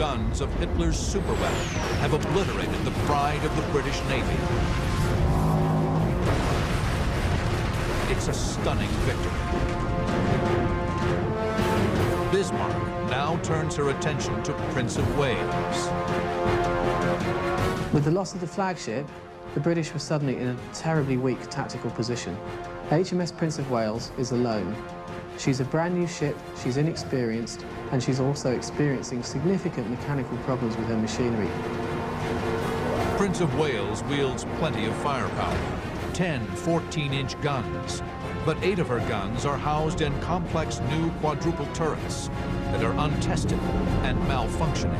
guns of Hitler's superweapon have obliterated the pride of the British Navy. It's a stunning victory. Bismarck now turns her attention to Prince of Wales. With the loss of the flagship, the British were suddenly in a terribly weak tactical position. HMS Prince of Wales is alone. She's a brand new ship, she's inexperienced, and she's also experiencing significant mechanical problems with her machinery. Prince of Wales wields plenty of firepower, 10 14-inch guns, but 8 of her guns are housed in complex new quadruple turrets that are untested and malfunctioning.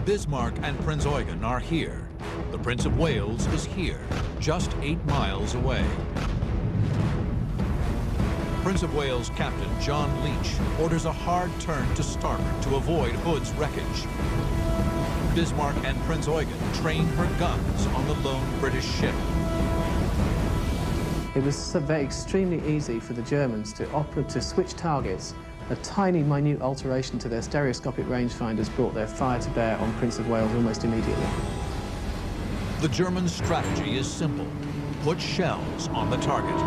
Bismarck and Prince Eugen are here. The Prince of Wales is here, just 8 miles away. Prince of Wales Captain John Leach orders a hard turn to starboard to avoid Hood's wreckage. Bismarck and Prince Eugen train her guns on the lone British ship. It was extremely easy for the Germans to switch targets. A tiny, minute alteration to their stereoscopic rangefinders brought their fire to bear on Prince of Wales almost immediately. The German strategy is simple. Put shells on the target.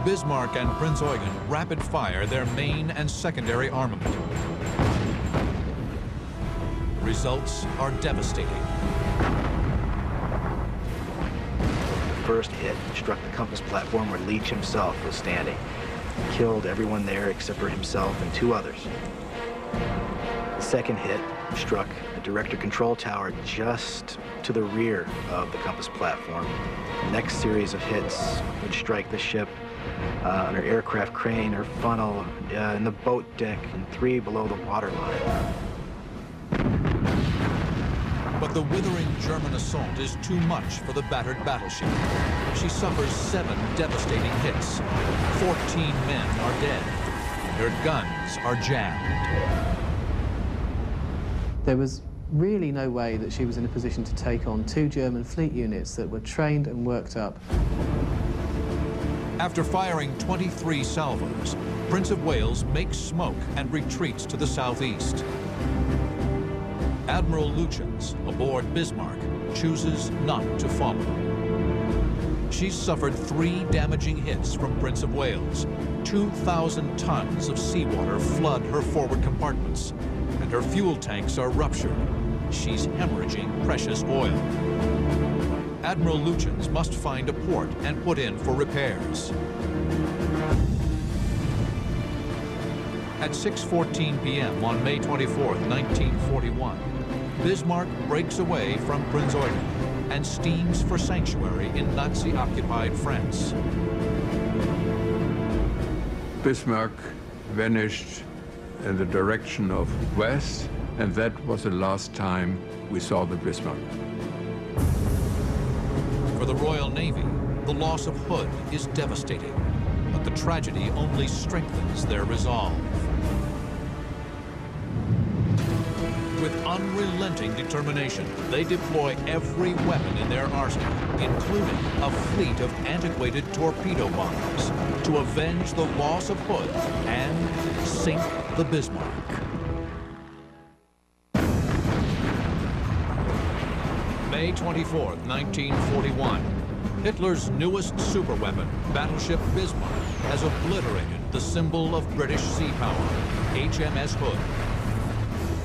Bismarck and Prince Eugen rapid fire their main and secondary armament. The results are devastating. The first hit struck the compass platform where Leach himself was standing. Killed everyone there except for himself and 2 others. The second hit struck the director control tower just to the rear of the compass platform. The next series of hits would strike the ship on her aircraft crane, her funnel, in the boat deck, and 3 below the waterline. But the withering German assault is too much for the battered battleship. She suffers 7 devastating hits. 14 men are dead. Their guns are jammed. There was really no way that she was in a position to take on 2 German fleet units that were trained and worked up. After firing 23 salvos, Prince of Wales makes smoke and retreats to the southeast. Admiral Lutyens, aboard Bismarck, chooses not to follow. She's suffered 3 damaging hits from Prince of Wales. 2,000 tons of seawater flood her forward compartments, and her fuel tanks are ruptured. She's hemorrhaging precious oil. Admiral Lutyens must find a port and put in for repairs. At 6:14 p.m. on May 24, 1941, Bismarck breaks away from Prince Eugen and steams for sanctuary in Nazi-occupied France. Bismarck vanished in the direction of west, and that was the last time we saw the Bismarck. For the Royal Navy, the loss of Hood is devastating, but the tragedy only strengthens their resolve. With unrelenting determination, they deploy every weapon in their arsenal, including a fleet of antiquated torpedo bombers, to avenge the loss of Hood and sink the Bismarck. May 24, 1941. Hitler's newest superweapon, battleship Bismarck, has obliterated the symbol of British sea power, HMS Hood,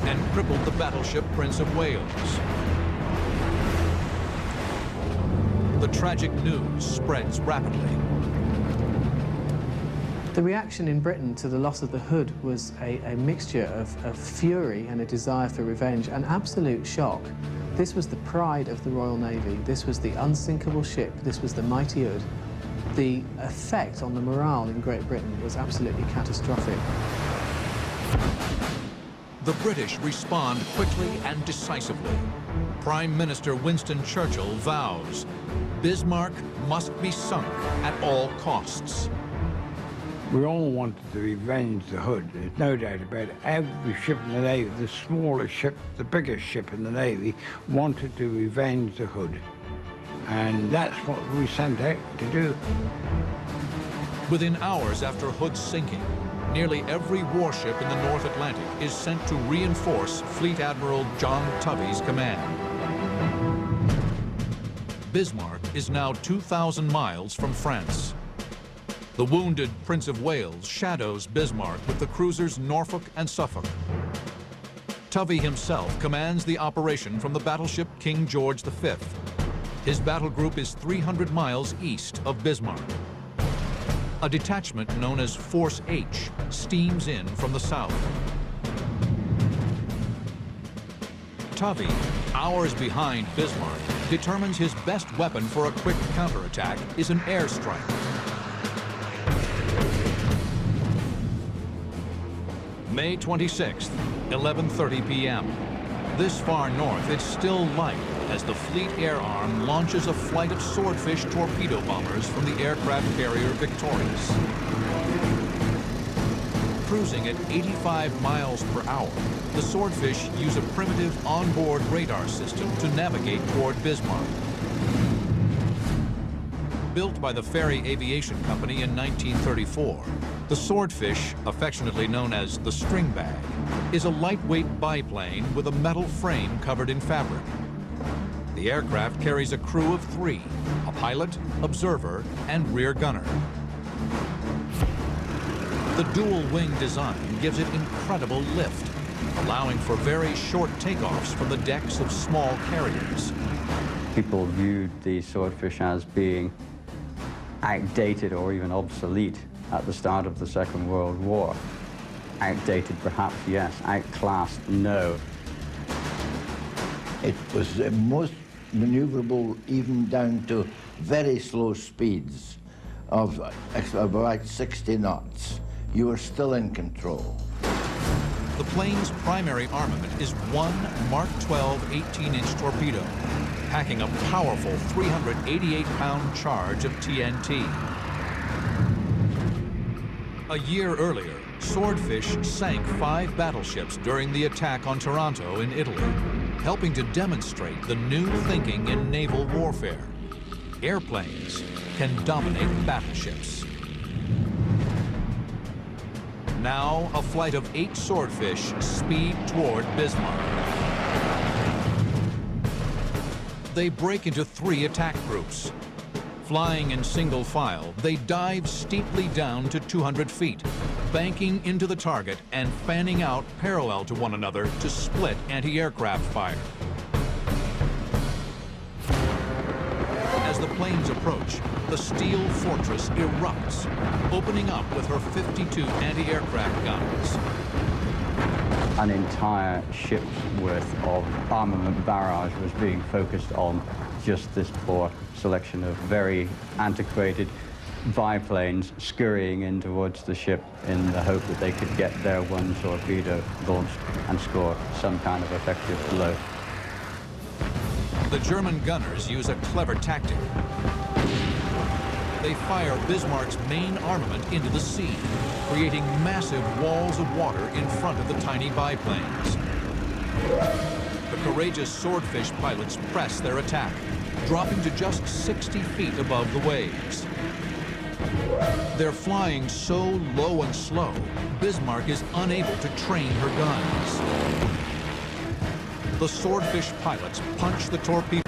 and crippled the battleship Prince of Wales. The tragic news spreads rapidly. The reaction in Britain to the loss of the Hood was a mixture of fury and a desire for revenge, an absolute shock. This was the pride of the Royal Navy. This was the unsinkable ship. This was the mighty Hood. The effect on the morale in Great Britain was absolutely catastrophic. The British respond quickly and decisively. Prime Minister Winston Churchill vows Bismarck must be sunk at all costs. We all wanted to revenge the Hood. There's no doubt about it. Every ship in the Navy, the smallest ship, the biggest ship in the Navy, wanted to revenge the Hood. And that's what we sent out to do. Within hours after Hood's sinking, nearly every warship in the North Atlantic is sent to reinforce Fleet Admiral John Tovey's command. Bismarck is now 2,000 miles from France. The wounded Prince of Wales shadows Bismarck with the cruisers Norfolk and Suffolk. Tovey himself commands the operation from the battleship King George V. His battle group is 300 miles east of Bismarck. A detachment known as Force H steams in from the south. Tovey, hours behind Bismarck, determines his best weapon for a quick counterattack is an airstrike. May 26th, 11:30 p.m. This far north, it's still light as the Fleet Air Arm launches a flight of Swordfish torpedo bombers from the aircraft carrier Victorious. Cruising at 85 miles per hour, the Swordfish use a primitive onboard radar system to navigate toward Bismarck. Built by the Ferry Aviation Company in 1934, the Swordfish, affectionately known as the String Bag, is a lightweight biplane with a metal frame covered in fabric. The aircraft carries a crew of 3, a pilot, observer, and rear gunner. The dual-wing design gives it incredible lift, allowing for very short takeoffs from the decks of small carriers. People viewed the Swordfish as being outdated or even obsolete at the start of the Second World War. Outdated, perhaps, yes. Outclassed, no. It was most maneuverable even down to very slow speeds of about 60 knots. You were still in control. The plane's primary armament is one Mark 12 18-inch torpedo, packing a powerful 388-pound charge of TNT. A year earlier, Swordfish sank 5 battleships during the attack on Taranto in Italy, helping to demonstrate the new thinking in naval warfare. Airplanes can dominate battleships. Now, a flight of 8 Swordfish speed toward Bismarck. They break into 3 attack groups. Flying in single file, they dive steeply down to 200 feet, banking into the target and fanning out parallel to one another to split anti-aircraft fire. As the planes approach, the steel fortress erupts, opening up with her 52 anti-aircraft guns. An entire ship's worth of armament barrage was being focused on just this poor selection of very antiquated biplanes scurrying in towards the ship in the hope that they could get their one torpedo launched and score some kind of effective blow. The German gunners use a clever tactic. They fire Bismarck's main armament into the sea, creating massive walls of water in front of the tiny biplanes. The courageous Swordfish pilots press their attack, dropping to just 60 feet above the waves. They're flying so low and slow, Bismarck is unable to train her guns. The Swordfish pilots punch the torpedo